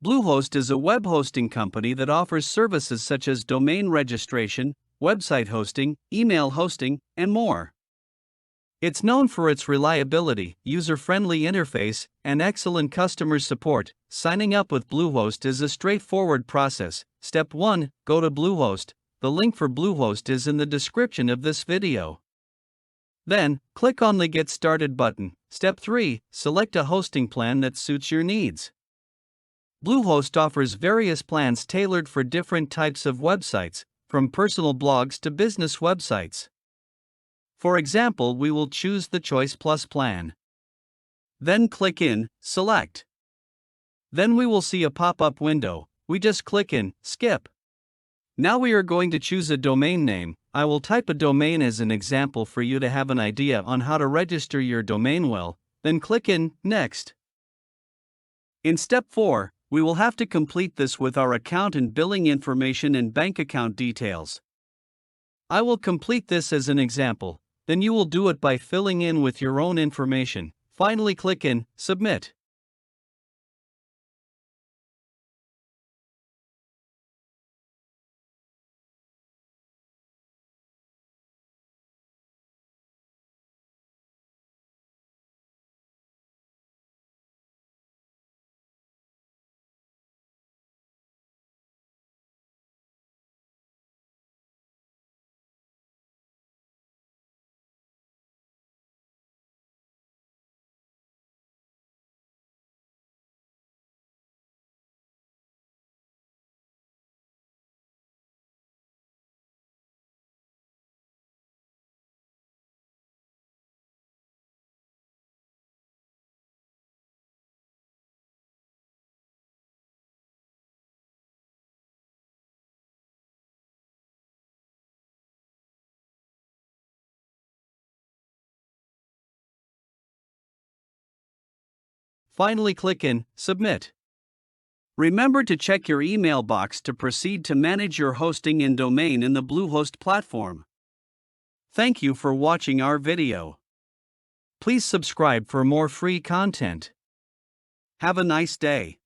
Bluehost is a web hosting company that offers services such as domain registration, website hosting, email hosting, and more. It's known for its reliability, user-friendly interface, and excellent customer support. Signing up with Bluehost is a straightforward process. Step 1. Go to Bluehost. The link for Bluehost is in the description of this video. Then, click on the Get Started button. Step 3. Select a hosting plan that suits your needs. Bluehost offers various plans tailored for different types of websites, from personal blogs to business websites. For example, we will choose the Choice Plus plan. Then click in, Select. Then we will see a pop-up window. We just click in, Skip. Now we are going to choose a domain name. I will type a domain as an example for you to have an idea on how to register your domain well, then click in, Next. In step 4, we will have to complete this with our account and billing information and bank account details. I will complete this as an example, then you will do it by filling in with your own information. Finally click in, Submit. Finally click in, Submit. Remember to check your email box to proceed to manage your hosting and domain in the Bluehost platform. Thank you for watching our video. Please subscribe for more free content. Have a nice day.